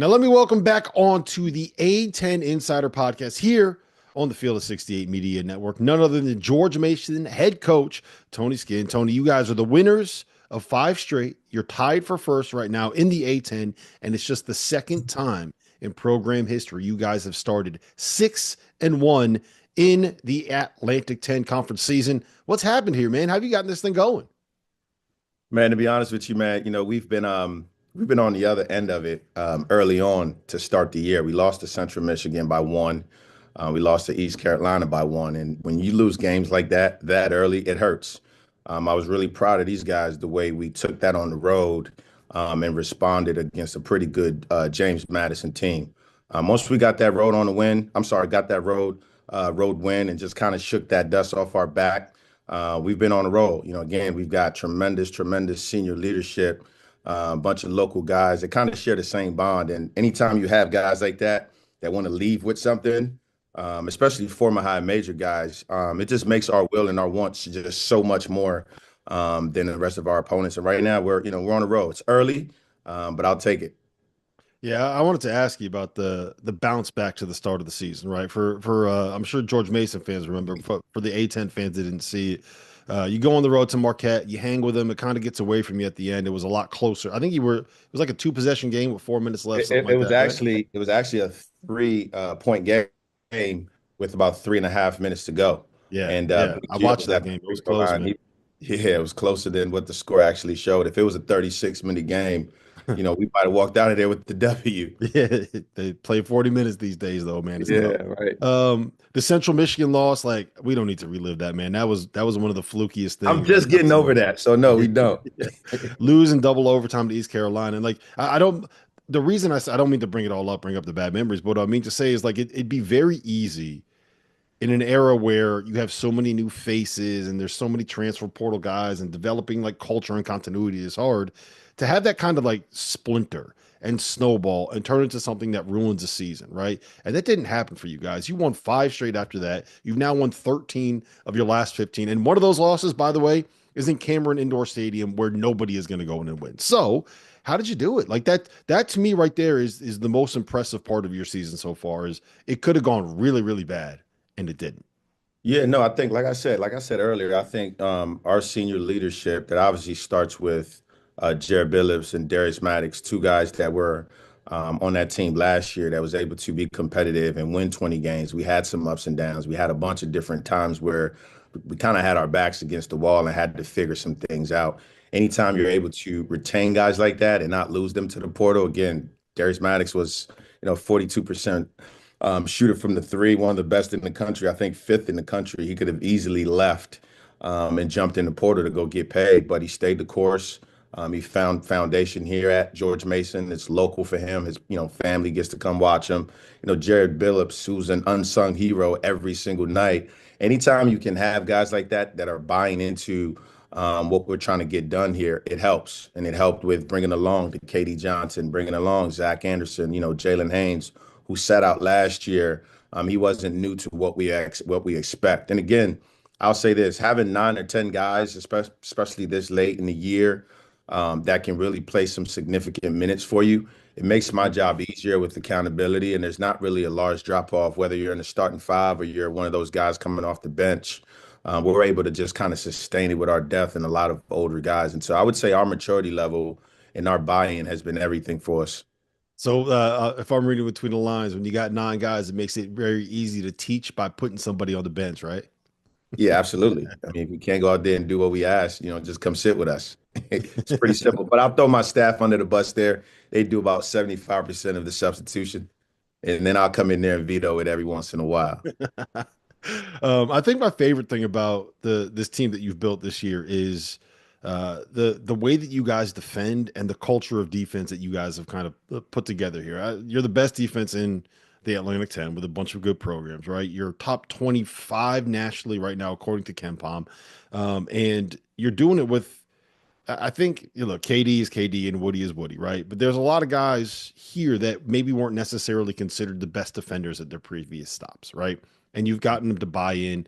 Now, let me welcome back on to the A-10 Insider Podcast here on the Field of 68 Media Network. None other than George Mason head coach, Tony Skinn. Tony, you guys are the winners of five straight. You're tied for first right now in the A-10, and it's just the second time in program history you guys have started 6-1 in the Atlantic 10 conference season. What's happened here, man? How have you gotten this thing going? Man, to be honest with you, man, we've been on the other end of it early on to start the year. We lost to Central Michigan by one. We lost to East Carolina by one. And when you lose games like that early, it hurts. I was really proud of these guys the way we took that on the road and responded against a pretty good James Madison team. Once we got that road on the win, I'm sorry, got that road win and just kind of shook that dust off our back. We've been on a roll. Again, we've got tremendous senior leadership, a bunch of local guys that kind of share the same bond. And anytime you have guys like that want to leave with something, especially former high major guys, it just makes our will and our wants just so much more than the rest of our opponents. And right now we're on a roll. It's early, but I'll take it. Yeah, I wanted to ask you about the bounce back to the start of the season, right? For I'm sure George Mason fans remember. For the A-10 fans that didn't see it, you go on the road to Marquette, you hang with them. It kind of gets away from you at the end. It was a lot closer. I think it was like a two possession game with 4 minutes left, It, something it, it like was that, right? actually it was actually a three point game with about 3.5 minutes to go. Yeah, And yeah. Big I Gio watched was that at the game. It free was throw close, line. man. Yeah, it was closer than what the score actually showed. If it was a 36-minute game, we might have walked out of there with the W. Yeah, they play 40 minutes these days, though, man. It's tough. Yeah, right. The Central Michigan loss, like we don't need to relive that, man. That was one of the flukiest I'm things just I've getting over seen. that. So no, we don't. Lose in double overtime to East Carolina. And like, I don't, the reason I don't mean to bring it all up, bring up the bad memories, but what I mean to say is like, it'd be very easy in an era where you have so many new faces and there's so many transfer portal guys and developing like culture and continuity is hard to have that kind of like splinter and snowball and turn into something that ruins a season, right? And that didn't happen for you guys. You won five straight after that. You've now won 13 of your last 15. And one of those losses, by the way, is in Cameron Indoor Stadium where nobody is going to go in and win. So, how did you do it? Like that to me right there is the most impressive part of your season so far is it could have gone really, really bad and it didn't. Yeah, no, I think, like I said earlier, I think our senior leadership that obviously starts with Jared Billups and Darius Maddox, two guys that were on that team last year that was able to be competitive and win 20 games. We had some ups and downs. We had a bunch of different times where we kind of had our backs against the wall and had to figure some things out. Anytime you're able to retain guys like that and not lose them to the portal, again, Darius Maddox was, 42% shooter from the three, one of the best in the country. I think fifth in the country. He could have easily left and jumped in the portal to go get paid, but he stayed the course. He found foundation here at George Mason. It's local for him. His family gets to come watch him. Jared Billups, who's an unsung hero every single night. Anytime you can have guys like that are buying into what we're trying to get done here, it helps. And it helped with bringing along the KD Johnson, bringing along Zach Anderson, Jalen Haynes, who sat out last year. He wasn't new to what we expect. And again, I'll say this: having 9 or 10 guys, especially this late in the year, that can really play some significant minutes for you. It makes my job easier with accountability, and there's not really a large drop off whether you're in the starting five or you're one of those guys coming off the bench. We're able to just kind of sustain it with our depth and a lot of older guys. And so I would say our maturity level and our buy-in has been everything for us. So if I'm reading between the lines, when you got nine guys, it makes it very easy to teach by putting somebody on the bench, right? Yeah, absolutely. I mean, if we can't go out there and do what we ask, just come sit with us. It's pretty simple. But I'll throw my staff under the bus there. They do about 75% of the substitution. And then I'll come in there and veto it every once in a while. I think my favorite thing about this team that you've built this year is the way that you guys defend and the culture of defense that you guys have kind of put together here. You're the best defense in the Atlantic 10 with a bunch of good programs, right? You're top 25 nationally right now, according to KenPom. And you're doing it with I think look, KD is KD and Woody is Woody, right? But there's a lot of guys here that maybe weren't necessarily considered the best defenders at their previous stops, right? And you've gotten them to buy in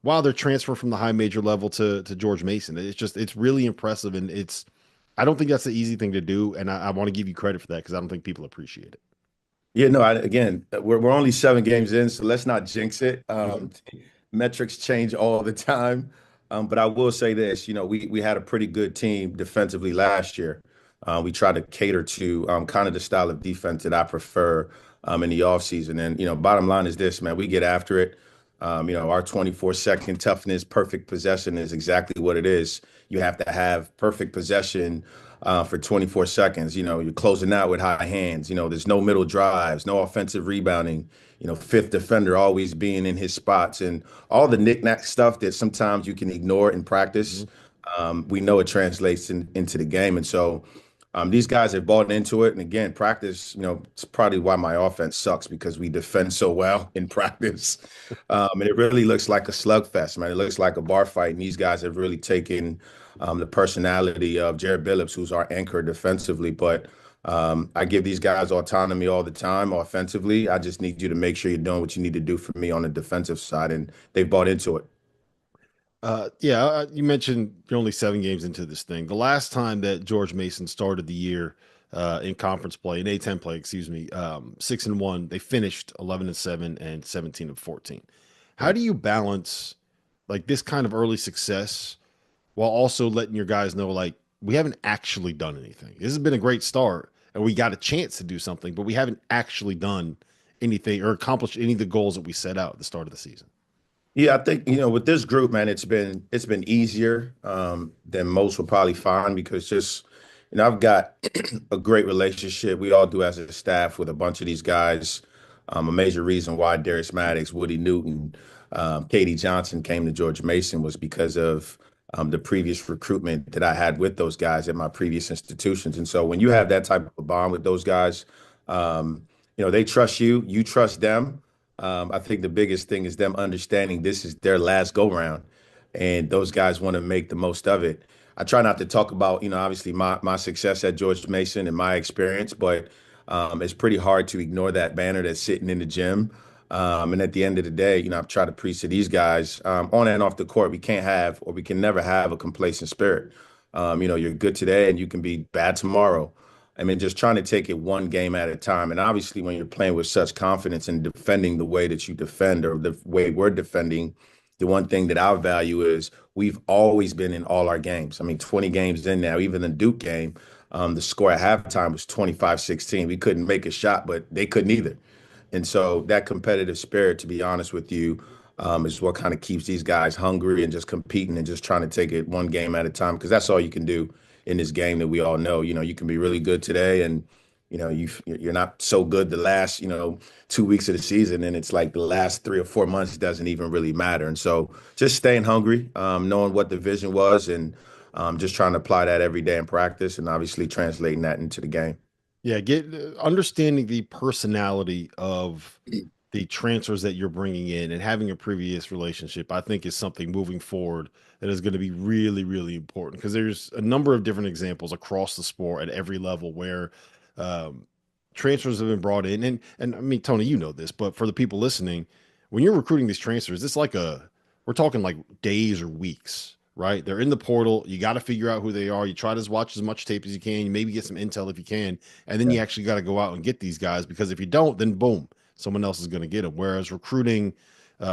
while they're transferring from the high major level to George Mason. It's really impressive, and I don't think that's the easy thing to do, and I want to give you credit for that because I don't think people appreciate it. Yeah, no, again, we're only 7 games in, so let's not jinx it. Mhm. Metrics change all the time. But I will say this, we had a pretty good team defensively last year. We tried to cater to kind of the style of defense that I prefer in the offseason. And, bottom line is this, man, we get after it. Our 24-second toughness, perfect possession is exactly what it is. You have to have perfect possession for 24 seconds. You're closing out with high hands. There's no middle drives, no offensive rebounding. Fifth defender always being in his spots and all the knick-knack stuff that sometimes you can ignore in practice. Mhm. We know it translates into the game. And so these guys have bought into it. And again, practice, it's probably why my offense sucks because we defend so well in practice. And it really looks like a slugfest, man. It looks like a bar fight. And these guys have really taken the personality of Jared Billups, who's our anchor defensively. But I give these guys autonomy all the time offensively. I just need you to make sure you're doing what you need to do for me on the defensive side. And they've bought into it. Yeah, you mentioned you're only 7 games into this thing. The last time that George Mason started the year in conference play, in A-10 play, excuse me, 6-1, they finished 11-7 and 17-14. How Right. do you balance like this kind of early success while also letting your guys know like we haven't actually done anything? This has been a great start and we got a chance to do something, but we haven't actually done anything or accomplished any of the goals that we set out at the start of the season. Yeah, I think, with this group, man, it's been easier than most will probably find because just, I've got a great relationship. We all do as a staff with a bunch of these guys. A major reason why Darius Maddox, Woody Newton, Katie Johnson came to George Mason was because of the previous recruitment that I had with those guys at my previous institutions. And so when you have that type of bond with those guys, they trust you, you trust them. I think the biggest thing is them understanding this is their last go round, and those guys want to make the most of it. I try not to talk about, obviously my success at George Mason and my experience, but it's pretty hard to ignore that banner that's sitting in the gym. And at the end of the day, I've tried to preach to these guys on and off the court. We can't have, or we can never have a complacent spirit. You're good today and you can be bad tomorrow. I mean, just trying to take it one game at a time. And obviously, when you're playing with such confidence and defending the way that you defend or the way we're defending, the one thing that I value is we've always been in all our games. I mean, 20 games in now, even the Duke game, the score at halftime was 25-16. We couldn't make a shot, but they couldn't either. And so that competitive spirit, to be honest with you, is what kind of keeps these guys hungry and just competing and just trying to take it one game at a time because that's all you can do in this game that we all know. You can be really good today and you're not so good the last 2 weeks of the season, and it's like the last 3 or 4 months doesn't even really matter. And so just staying hungry, knowing what the vision was, and just trying to apply that every day in practice, and obviously translating that into the game. Yeah, get understanding the personality of the transfers that you're bringing in and having a previous relationship, I think is something moving forward that is going to be really, really important because there's a number of different examples across the sport at every level where um, transfers have been brought in. And I mean, Tony, you know this, but for the people listening, when you're recruiting these transfers, it's like we're talking like days or weeks, right? They're in the portal. You got to figure out who they are. You try to watch as much tape as you can. You maybe get some intel if you can, and then Yeah. you actually got to go out and get these guys because if you don't, then boom, someone else is going to get them. Whereas recruiting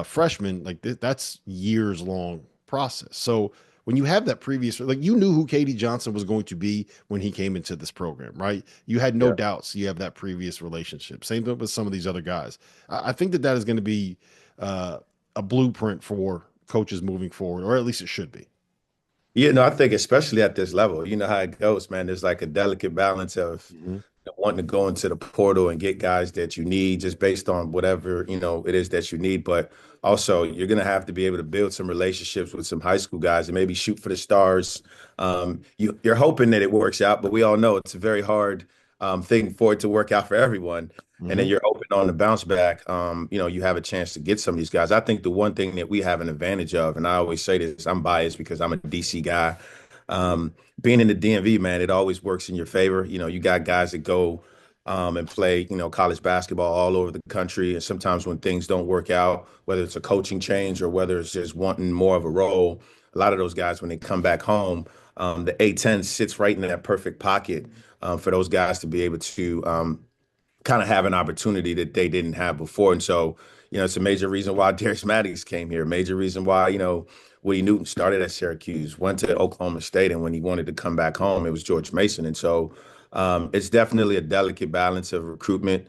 freshmen, like that's years long process. So when you have that previous, like you knew who Katie Johnson was going to be when he came into this program, right? You had no Yeah. doubts. You have that previous relationship. Same thing with some of these other guys. I think that is going to be uh, a blueprint for coaches moving forward, or at least it should be. Yeah, no, I think especially at this level, you know how it goes, man. There's like a delicate balance of Mhm. wanting to go into the portal and get guys that you need just based on whatever, it is that you need. But also, you're going to have to be able to build some relationships with some high school guys and maybe shoot for the stars. You're hoping that it works out, but we all know it's a very hard thing for it to work out for everyone. And then Mhm. you're open on the bounce back. You have a chance to get some of these guys. I think the one thing that we have an advantage of, and I always say this, I'm biased because I'm a DC guy. Being in the DMV, man, it always works in your favor. You got guys that go and play, college basketball all over the country. And sometimes when things don't work out, whether it's a coaching change or whether it's just wanting more of a role, a lot of those guys, when they come back home, the A-10 sits right in that perfect pocket for those guys to be able to kind of have an opportunity that they didn't have before. And so, it's a major reason why Darius Maddox came here, major reason why, Woody Newton started at Syracuse, went to Oklahoma State, and when he wanted to come back home, it was George Mason. And so it's definitely a delicate balance of recruitment.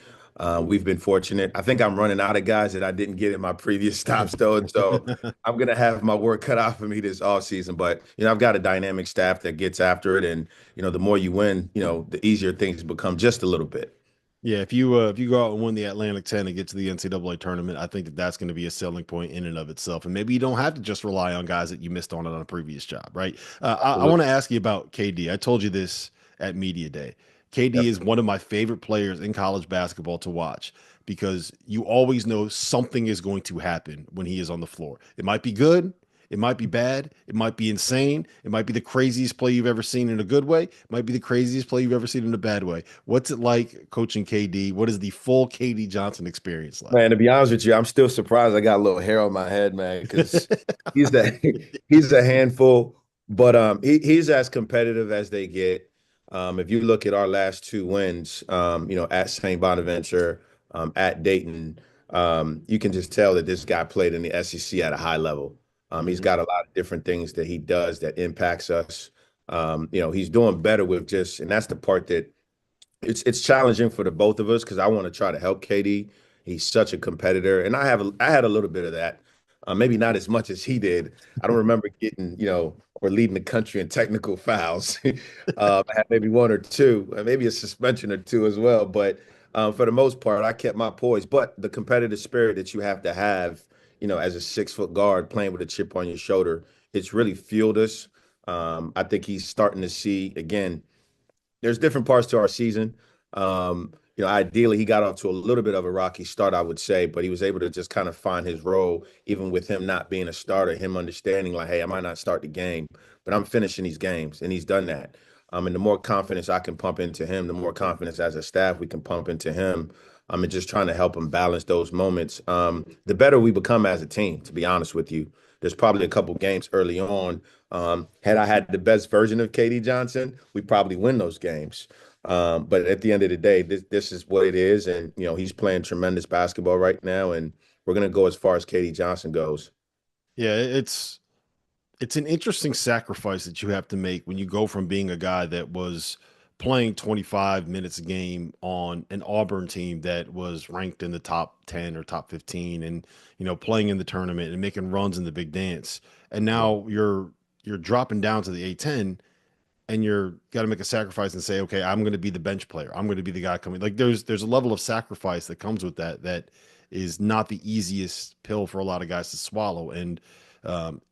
We've been fortunate. I think I'm running out of guys that I didn't get in my previous stops, though. And so I'm going to have my work cut out for me this offseason. But, I've got a dynamic staff that gets after it. And, the more you win, the easier things become just a little bit. Yeah, if you go out and win the Atlantic 10 and get to the NCAA tournament, I think that that's going to be a selling point in and of itself. And maybe you don't have to just rely on guys that you missed on a previous job, right? I want to ask you about KD. I told you this at Media Day. KD Yep. is one of my favorite players in college basketball to watch because you always know something is going to happen when he is on the floor. It might be good, it might be bad. It might be insane. It might be the craziest play you've ever seen in a good way. It might be the craziest play you've ever seen in a bad way. What's it like coaching KD? What is the full KD Johnson experience like? Man, to be honest with you, I'm still surprised I got a little hair on my head, man, because he's he's a handful, but he's as competitive as they get. If you look at our last two wins, at St. Bonaventure, at Dayton, you can just tell that this guy played in the SEC at a high level. He's Mhm. got a lot of different things that he does that impacts us. He's doing better with just, and that's the part that it's challenging for the both of us because I want to try to help KD. He's such a competitor, and I had a little bit of that. Maybe not as much as he did. I don't remember getting, or leading the country in technical fouls. I had maybe one or two, maybe a suspension or two as well. But for the most part, I kept my poise. But the competitive spirit that you have, as a 6 foot guard playing with a chip on your shoulder, it's really fueled us. I think he's starting to see again there's different parts to our season. Ideally, he got off to a little bit of a rocky start, I would say, but he was able to just kind of find his role, even with him not being a starter, him understanding, like, hey, I might not start the game, but I'm finishing these games. And he's done that. And the more confidence I can pump into him, the more confidence as a staff we can pump into him. And just trying to help him balance those moments. The better we become as a team, to be honest with you. There's probably a couple games early on had I had the best version of KD Johnson, we probably win those games. But at the end of the day, this is what it is, and he's playing tremendous basketball right now, and we're gonna go as far as KD Johnson goes. Yeah, it's an interesting sacrifice that you have to make when you go from being a guy that was playing 25 minutes a game on an Auburn team that was ranked in the top 10 or top 15 and playing in the tournament and making runs in the big dance. And Yeah. now you're dropping down to the A-10 and you're got to make a sacrifice and say, okay, I'm going to be the bench player. I'm going to be the guy coming. Like there's a level of sacrifice that comes with that is not the easiest pill for a lot of guys to swallow. And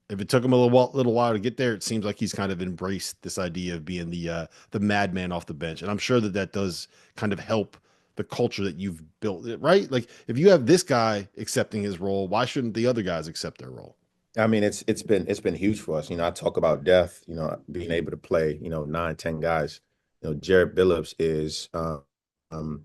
if it took him a little while to get there, it seems like he's kind of embraced this idea of being the madman off the bench. And I'm sure that that does kind of help the culture that you've built, right? Like if you have this guy accepting his role, why shouldn't the other guys accept their role? I mean, it's been huge for us. I talk about depth, being able to play, 9, 10 guys. Jared Billups is um,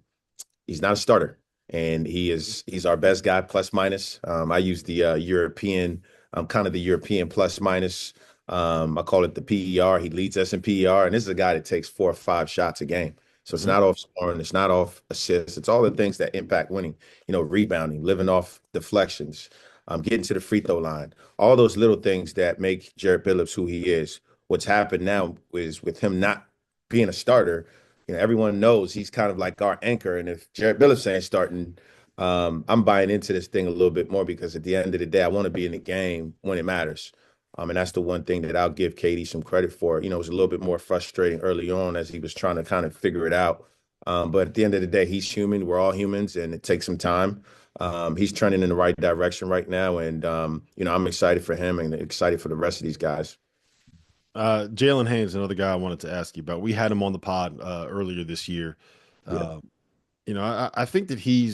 he's not a starter, and he's our best guy plus minus. I use the European, kind of the European plus minus. I call it the PER. He leads us in PER, and this is a guy that takes 4 or 5 shots a game. So it's Mhm. not off scoring, it's not off assists. It's all the things that impact winning. Rebounding, living off deflections, getting to the free throw line. All those little things that make Jared Billups who he is. What's happened now is with him not being a starter everyone knows he's kind of like our anchor. And if Jared Billups ain't starting, I'm buying into this thing a little bit more because at the end of the day, I want to be in the game when it matters. And that's the one thing that I'll give Katie some credit for. It was a little bit more frustrating early on as he was trying to kind of figure it out. But at the end of the day, he's human. We're all humans, and it takes some time. He's trending in the right direction right now, and I'm excited for him and excited for the rest of these guys. Jalen Haynes, another guy I wanted to ask you about. We had him on the pod earlier this year. Yeah. Uh, I think that he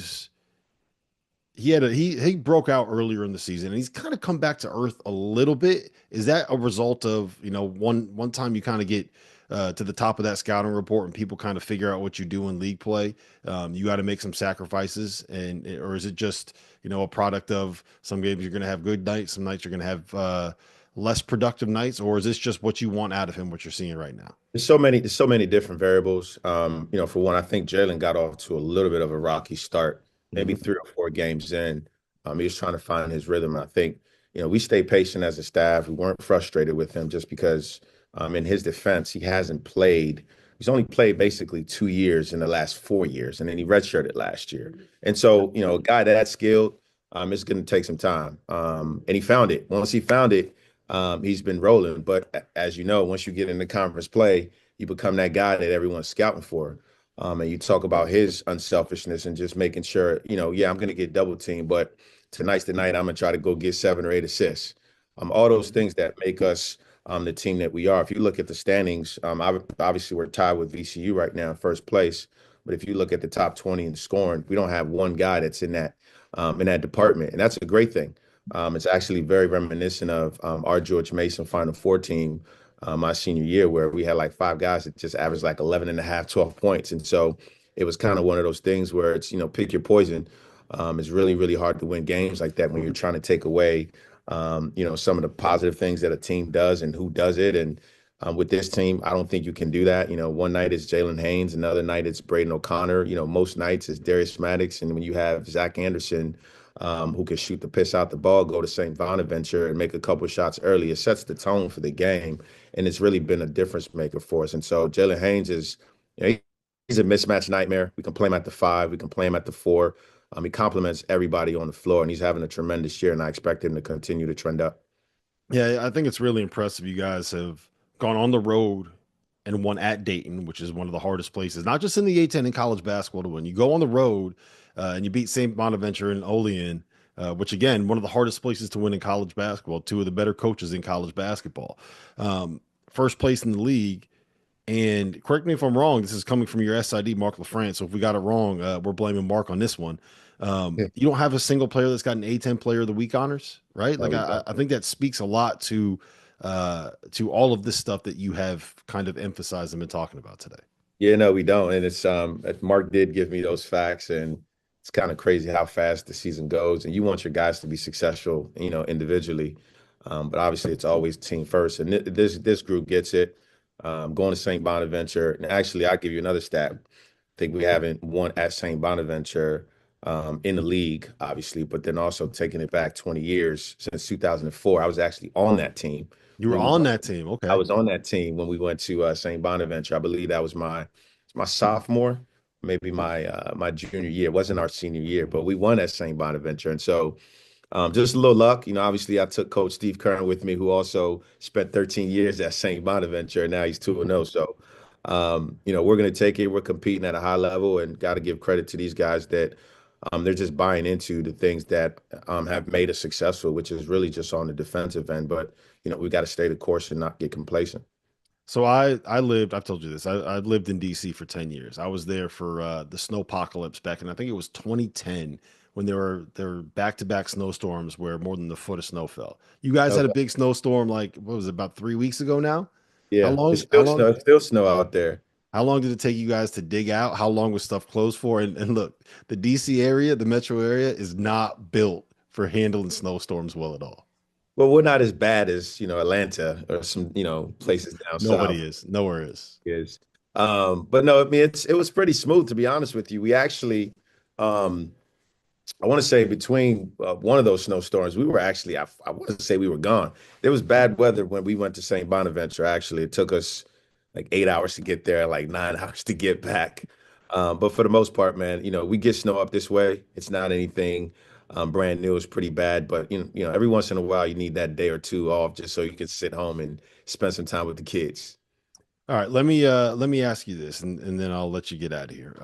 broke out earlier in the season and he's kind of come back to earth a little bit. Is that a result of one time you kind of get to the top of that scouting report and people kind of figure out what you do in league play? You got to make some sacrifices, or is it just a product of some games you're going to have good nights, some nights you're going to have less productive nights, or is this just what you want out of him, what you're seeing right now? There's so many different variables. For one, I think Jalen got off to a little bit of a rocky start, maybe Mhm. 3 or 4 games in. He was trying to find his rhythm. And I think, we stayed patient as a staff. We weren't frustrated with him just because, in his defense, he hasn't played. He's only played basically 2 years in the last 4 years, and then he redshirted last year. And so, a guy that skilled, it's going to take some time. And he found it. Once he found it, he's been rolling. But as you know, once you get into conference play, you become that guy that everyone's scouting for. And you talk about his unselfishness and just making sure, yeah, I'm going to get double teamed, but tonight's the night I'm going to try to go get 7 or 8 assists. All those things that make us the team that we are. If you look at the standings, obviously we're tied with VCU right now in first place. But if you look at the top 20 in scoring, we don't have one guy that's in that department, and that's a great thing. It's actually very reminiscent of our George Mason Final Four team my senior year, where we had like 5 guys that just averaged like 11 and a half, 12 points. And so it was kind of one of those things where it's, pick your poison. It's really, really hard to win games like that when you're trying to take away, some of the positive things that a team does and who does it. And with this team, I don't think you can do that. One night it's Jalen Haynes, another night it's Braden O'Connor. Most nights it's Darius Maddox. And when you have Zach Anderson, who can shoot the piss out the ball, go to St. Bonaventure and make a couple shots early. It sets the tone for the game, and it's really been a difference maker for us. And so Jalen Haynes is, he's a mismatch nightmare. We can play him at the 5, we can play him at the 4. He complements everybody on the floor, and he's having a tremendous year, and I expect him to continue to trend up. Yeah, I think it's really impressive. You guys have gone on the road and won at Dayton, which is one of the hardest places, not just in the A-10 in college basketball to win. You go on the road and you beat St. Bonaventure and Olean, which again, one of the hardest places to win in college basketball. Two of the better coaches in college basketball. First place in the league. And correct me if I'm wrong. This is coming from your SID, Mark LaFrance. So if we got it wrong, we're blaming Mark on this one. Yeah. You don't have a single player that's got an A-10 Player of the Week honors, right? No, Like we don't. I think that speaks a lot to all of this stuff that you have kind of emphasized and been talking about today. Yeah, no, we don't. And it's Mark did give me those facts, and it's kind of crazy how fast the season goes. And you want your guys to be successful, individually. But obviously it's always team first. And this group gets it. Going to St. Bonaventure. And actually, I'll give you another stat. I think we haven't won at St. Bonaventure in the league, obviously, but then also taking it back 20 years since 2004. I was actually on that team You were when we on that team, I okay? was on that team when we went to St. Bonaventure. I believe that was my sophomore, maybe my junior year. It wasn't our senior year, but we won at St. Bonaventure. And so just a little luck. Obviously I took Coach Steve Kern with me, who also spent 13 years at St. Bonaventure, and now he's 2-0. So we're gonna take it. We're competing at a high level, and got to give credit to these guys that they're just buying into the things that have made us successful, which is really just on the defensive end. But we got to stay the course and not get complacent. So I've told you this. I lived in DC for 10 years. I was there for the snowpocalypse back in I think it was 2010 when there were back-to-back snowstorms where more than a foot of snow fell. You guys had a Okay. big snowstorm like what was it, about 3 weeks ago now? How Yeah, long how long it's still snow out there. how long did it take you guys to dig out? How long was stuff closed for? And look, the DC area, the metro area is not built for handling snowstorms well at all. Well, we're not as bad as Atlanta or some places down Nobody south is. Nowhere is. is. But no, I mean it was pretty smooth, to be honest with you. We actually, um, I want to say between one of those snowstorms, we were actually, I want to say we were gone. There was bad weather when we went to St. Bonaventure. Actually, it took us like 8 hours to get there, like 9 hours to get back. But for the most part, man, we get snow up this way. It's not anything brand new. It's pretty bad, but every once in a while, you need that day or two off just so you can sit home and spend some time with the kids. All right, let me ask you this, and then I'll let you get out of here.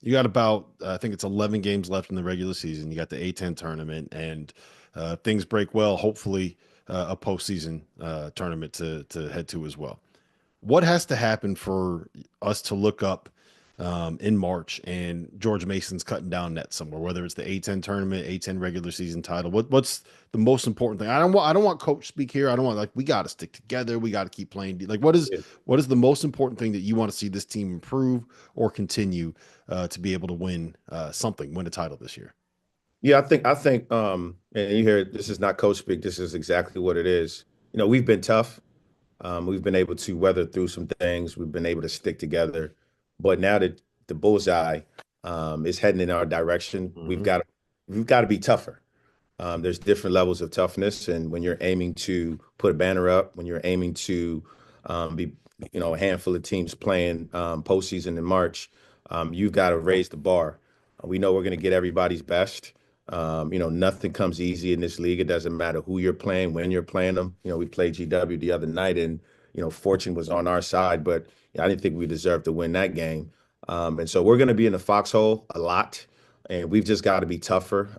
You got about I think it's 11 games left in the regular season. You got the A-10 tournament, and things break well. Hopefully, a postseason tournament to head to as well. What has to happen for us to look up in March and George Mason's cutting down nets somewhere, whether it's the A-10 tournament, A-10 regular season title? What's the most important thing? I don't want coach speak here. I don't want like we got to stick together. We got to keep playing. Like Yeah, what is the most important thing that you want to see this team improve or continue to be able to win something, win a title this year? yeah, I think, and you hear this is not coach speak. This is exactly what it is. we've been tough. We've been able to weather through some things. We've been able to stick together. But now that the bullseye is heading in our direction, Hmm. we've got to be tougher. There's different levels of toughness, and when you're aiming to put a banner up, when you're aiming to be, a handful of teams playing postseason in March, you've got to raise the bar. We know we're going to get everybody's best. Nothing comes easy in this league. It doesn't matter who you're playing, when you're playing them. We played GW the other night, and fortune was on our side, but I didn't think we deserved to win that game. And so we're going to be in the foxhole a lot, and we've just got to be tougher.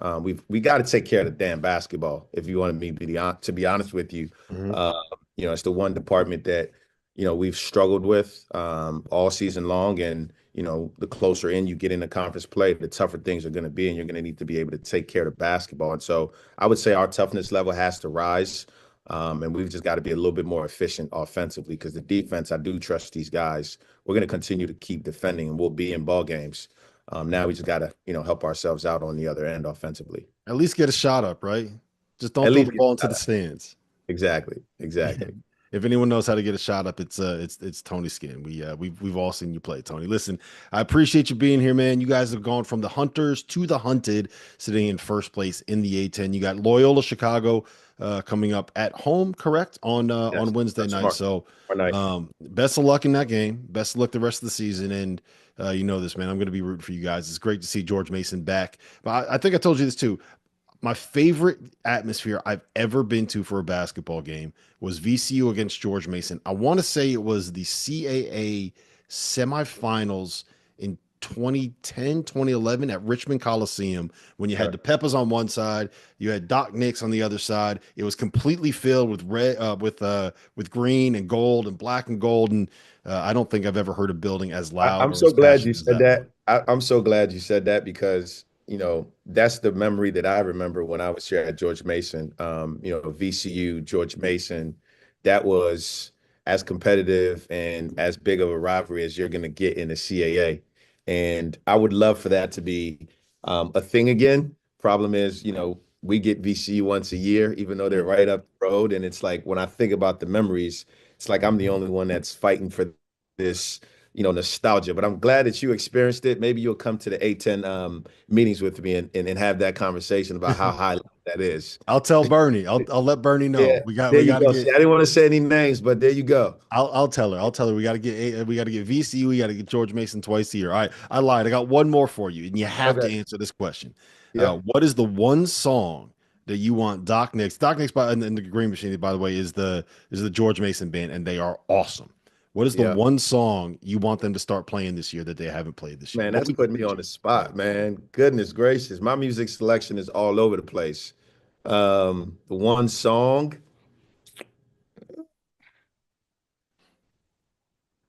We got to take care of the damn basketball. If you want me to be honest with you, Hmm. uh, it's the one department that we've struggled with all season long, and the closer in you get into conference play, the tougher things are going to be, and you're going to need to be able to take care of the basketball. And so I would say our toughness level has to rise. And we've just got to be a little bit more efficient offensively because the defense, I do trust these guys. We're going to continue to keep defending and we'll be in ball games. Now we just got to, help ourselves out on the other end offensively. At least get a shot up, right? Just don't At throw the least ball into the stands. exactly, Yeah. exactly. If anyone knows how to get a shot up, it's Tony Skinn. We've all seen you play, Tony. Listen, I appreciate you being here, man. You guys have gone from the hunters to the hunted, sitting in first place in the A-10. You got Loyola Chicago coming up at home, correct? On Yes, Wednesday that's night. smart. So All night. best of luck in that game. Best of luck the rest of the season. And you know this, man. I'm going to be rooting for you guys. It's great to see George Mason back. But I think I told you this too. My favorite atmosphere I've ever been to for a basketball game was VCU against George Mason. I want to say it was the CAA semifinals in 2010, 2011 at Richmond Coliseum when you had the Sure. Peppers on one side, you had Doc Nix on the other side. It was completely filled with red, with green and gold and black and gold. And I don't think I've ever heard a building as loud I'm or so as glad you passionate as said that one. that. I'm so glad you said that because, that's the memory that I remember when I was here at George Mason. VCU, George Mason, that was as competitive and as big of a rivalry as you're going to get in the CAA. And I would love for that to be a thing again. Problem is, we get VCU once a year, even though they're Mm. right up the road. And it's like when I think about the memories, it's like I'm the only one that's fighting for this nostalgia. But I'm glad that you experienced it. Maybe you'll come to the A-10 meetings with me and have that conversation about how high that is. I'll tell Bernie. I'll let Bernie know. Yeah, there We you got to go. See, get. I didn't want to say any names, but there you go. I'll tell her. I'll tell her we got to get VCU. We got to get George Mason twice a year. All right, I lied. I got one more for you, and you have to Okay. answer this question. Yep. What is the one song that you want Doc Nix? Doc Nix by and the Green Machine, by the way, is the George Mason band, and they are awesome. What is the Yep. one song you want them to start playing this year that they haven't played this year? Man, What that's would you putting me on the suggest? Yeah. spot, man. Goodness gracious. My music selection is all over the place. The one song,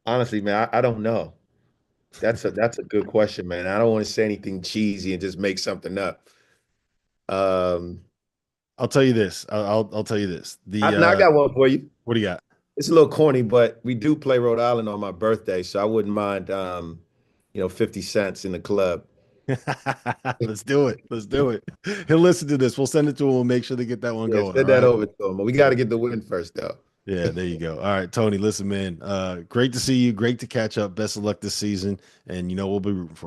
honestly, man, I don't know. That's a good question, man. I don't want to say anything cheesy and just make something up. Um, I'll tell you this. I'll tell you this. I got one for you. What do you got? It's a little corny, but we do play Rhode Island on my birthday, so I wouldn't mind 50 cents in the club. Let's do it. Let's do it. He'll listen to this. We'll send it to him. We'll make sure to get that one Yeah, going. All send that right. over to him. But we got to get the win first, though. Yeah, there you go. All right, Tony, listen, man. Great to see you. Great to catch up. Best of luck this season. And we'll be rooting for you.